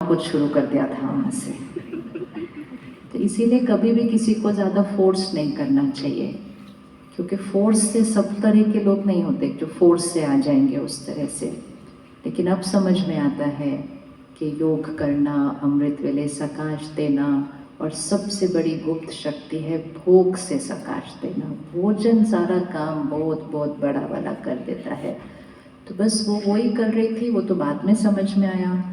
कुछ शुरू कर दिया था वहाँ से। तो इसीलिए कभी भी किसी को ज़्यादा फोर्स नहीं करना चाहिए, क्योंकि फोर्स से सब तरह के लोग नहीं होते जो फोर्स से आ जाएंगे उस तरह से। लेकिन अब समझ में आता है कि योग करना, अमृत वेले सकाश देना, और सबसे बड़ी गुप्त शक्ति है भोग से सकाश देना। भोजन सारा काम बहुत बहुत बड़ा वाला कर देता है। तो बस वो वही कर रही थी, वो तो बाद में समझ में आया।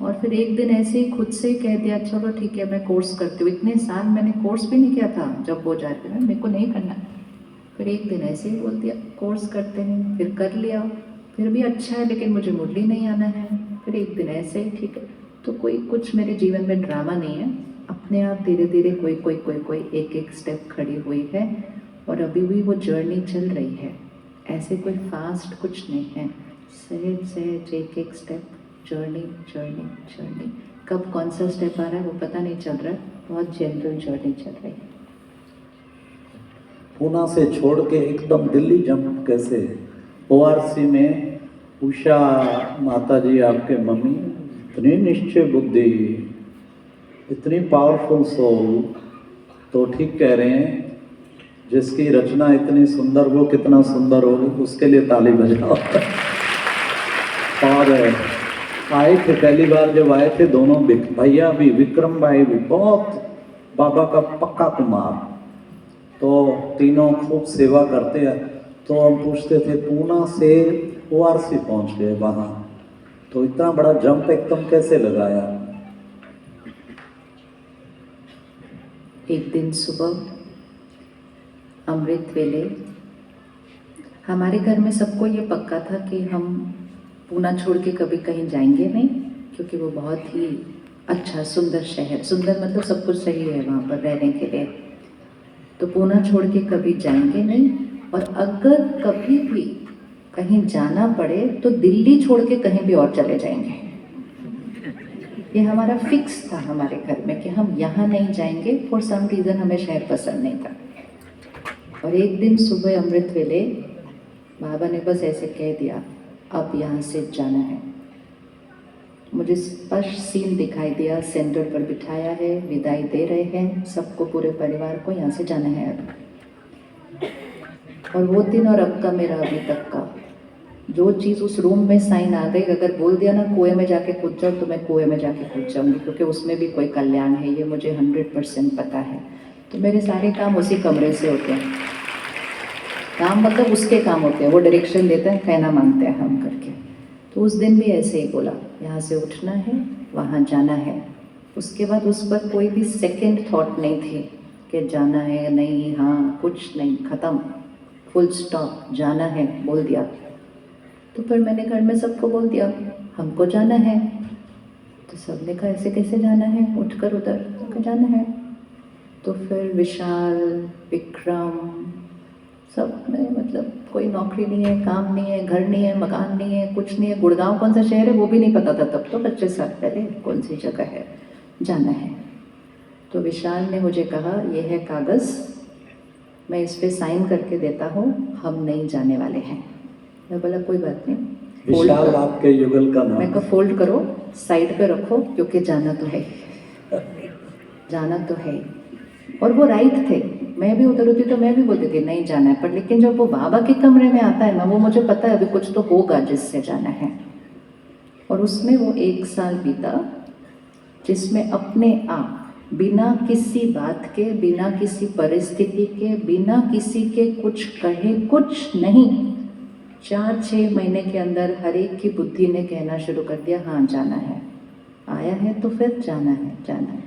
और फिर एक दिन ऐसे ही खुद से कह दिया चलो ठीक है मैं कोर्स करती हूँ। इतने साल मैंने कोर्स भी नहीं किया था जब वो जाते ना, मेरे को नहीं करना। फिर एक दिन ऐसे ही बोल दिया कोर्स करते हैं, फिर कर लिया। फिर भी अच्छा है लेकिन मुझे मुरली नहीं आना है। फिर एक दिन ऐसे ही ठीक है। तो कोई कुछ मेरे जीवन में ड्रामा नहीं है, अपने आप धीरे धीरे कोई एक एक स्टेप खड़ी हुई है। और अभी भी वो जर्नी चल रही है, ऐसे कोई फास्ट कुछ नहीं है, सहज सहज एक एक स्टेप, जर्नी जर्नी जर्नी। कब कौन सा स्टेप आ रहा है वो पता नहीं चल रहा है, बहुत जनरल जर्नी चल रही है। पूना से छोड़ के एकदम दिल्ली जंप कैसे? ओआरसी में उषा माता जी आपके मम्मी, इतनी निश्चय बुद्धि, इतनी पावरफुल सोल। तो ठीक कह रहे हैं, जिसकी रचना इतनी सुंदर वो कितना सुंदर होगी, उसके लिए ताली बजाओ। और आए थे पहली बार जब आए थे दोनों भैया भी, विक्रम भाई भी, बहुत बाबा का पक्का कुमार, तो तीनों खूब सेवा करते हैं। तो हम पूछते थे पूना से ओआरसी पहुंच गए वहाँ, तो इतना बड़ा जंप एकदम कैसे लगाया? एक दिन सुबह अमृत वेले, हमारे घर में सबको ये पक्का था कि हम पूना छोड़ के कभी कहीं जाएंगे नहीं, क्योंकि वो बहुत ही अच्छा सुंदर शहर, सुंदर मतलब सब कुछ सही है वहाँ पर रहने के लिए। तो पूना छोड़ के कभी जाएंगे नहीं, और अगर कभी भी कहीं जाना पड़े तो दिल्ली छोड़ के कहीं भी और चले जाएंगे। ये हमारा फिक्स था हमारे घर में कि हम यहाँ नहीं जाएंगे। फॉर सम रीज़न हमें शहर पसंद नहीं था। और एक दिन सुबह अमृत वेले बाबा ने बस ऐसे कह दिया अब यहाँ से जाना है। मुझे स्पष्ट सीन दिखाई दिया, सेंटर पर बिठाया है, विदाई दे रहे हैं सबको, पूरे परिवार को, यहाँ से जाना है अब। और वो दिन और अब का मेरा अभी तक का जो चीज़ उस रूम में साइन आ गई, अगर बोल दिया ना कुएं में जाके कूद जाओ तो मैं कुएं में जाके कूद जाऊंगी, क्योंकि उसमें भी कोई कल्याण है, ये मुझे 100% पता है। तो मेरे सारे काम उसी कमरे से होते हैं। काम मतलब उसके काम होते हैं, वो डायरेक्शन देते हैं, कहना मानते हैं हम करके। तो उस दिन भी ऐसे ही बोला यहाँ से उठना है, वहाँ जाना है। उसके बाद उस पर कोई भी सेकंड थॉट नहीं थी कि जाना है नहीं, हाँ कुछ नहीं, ख़त्म, फुल स्टॉप, जाना है बोल दिया। तो फिर मैंने घर में सबको बोल दिया हमको जाना है। तो सबने कहा ऐसे कैसे जाना है, उठकर उधर जाना है। तो फिर विशाल, विक्रम, सब में मतलब कोई नौकरी नहीं है, काम नहीं है, घर नहीं है, मकान नहीं है, कुछ नहीं है। गुड़गांव कौन सा शहर है वो भी नहीं पता था तब, तो 25 साल पहले कौन सी जगह है, जाना है। तो विशाल ने मुझे कहा ये है कागज़, मैं इस पर साइन करके देता हूँ, हम नहीं जाने वाले हैं। मैं बोला कोई बात नहीं, विशाल आपके युगल का नाम? मैं कहा फोल्ड करो, साइड पे रखो, क्योंकि जाना तो है, जाना तो है। और वो राइट थे, मैं भी उधर होती तो मैं भी बोलती थी नहीं जाना है। पर लेकिन जब वो बाबा के कमरे में आता है ना, वो मुझे पता है अभी कुछ तो होगा जिससे जाना है। और उसमें वो 1 साल बीता जिसमें अपने आप बिना किसी बात के, बिना किसी परिस्थिति के, बिना किसी के कुछ कहे, कुछ नहीं, 4-6 महीने के अंदर हर एक की बुद्धि ने कहना शुरू कर दिया हाँ जाना है, आया है तो फिर जाना है, जाना है।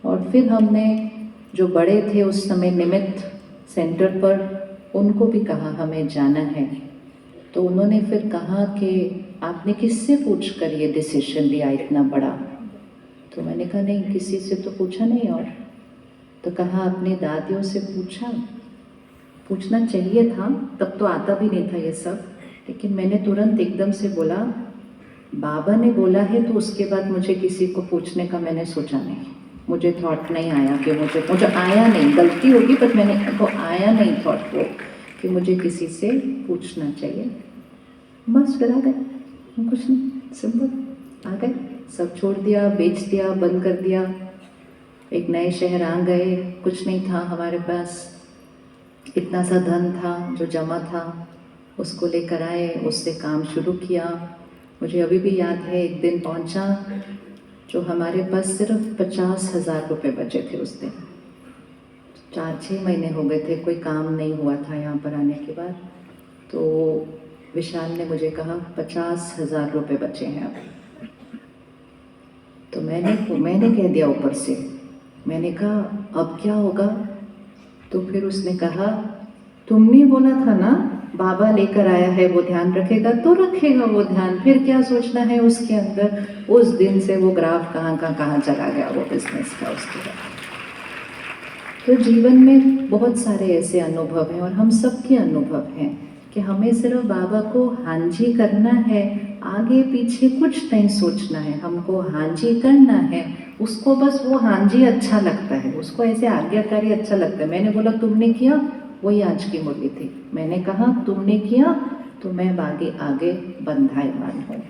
और फिर हमने जो बड़े थे उस समय निमित्त सेंटर पर, उनको भी कहा हमें जाना है। तो उन्होंने फिर कहा कि आपने किससे पूछ कर ये डिसीजन लिया इतना बड़ा? तो मैंने कहा नहीं किसी से तो पूछा नहीं। और तो कहा अपनी दादियों से पूछा, पूछना चाहिए था, तब तो आता भी नहीं था ये सब। लेकिन मैंने तुरंत एकदम से बोला बाबा ने बोला है तो उसके बाद मुझे किसी को पूछने का मैंने सोचा नहीं, मुझे थॉट नहीं आया कि मुझे आया नहीं, गलती होगी पर मैंने तो आया नहीं थॉट वो कि मुझे किसी से पूछना चाहिए। बस फिर आ गए, कुछ नहीं, सिंपल आ गए। सब छोड़ दिया, बेच दिया, बंद कर दिया। एक नए शहर आ गए, कुछ नहीं था हमारे पास। इतना सा धन था जो जमा था, उसको लेकर आए, उससे काम शुरू किया। मुझे अभी भी याद है, एक दिन पहुंचा जो हमारे पास सिर्फ 50,000 रुपये बचे थे उस दिन। 4-6 महीने हो गए थे, कोई काम नहीं हुआ था यहाँ पर आने के बाद। तो विशाल ने मुझे कहा 50,000 रुपये बचे हैं अब। तो मैंने कह दिया ऊपर से, मैंने कहा अब क्या होगा? तो फिर उसने कहा तुमने बोला था ना बाबा लेकर आया है, वो ध्यान रखेगा तो रखेगा वो ध्यान, फिर क्या सोचना है उसके अंदर। उस दिन से वो ग्राफ कहाँ चला गया, वो बिजनेस का उसके बाद। तो जीवन में बहुत सारे ऐसे अनुभव हैं और हम सबके अनुभव हैं कि हमें सिर्फ बाबा को हाँ जी करना है, आगे पीछे कुछ नहीं सोचना है, हमको हाँ जी करना है। उसको बस वो हाँ जी अच्छा लगता है, उसको ऐसे आज्ञाकारी अच्छा लगता है। मैंने बोला तुमने किया, वही आज की मुरली थी। मैंने कहा तुमने किया तो मैं आगे बंधायमान हूँ।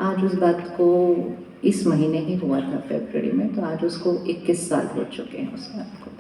आज उस बात को, इस महीने ही हुआ था फरवरी में, तो आज उसको 21 साल हो चुके हैं उस बात को।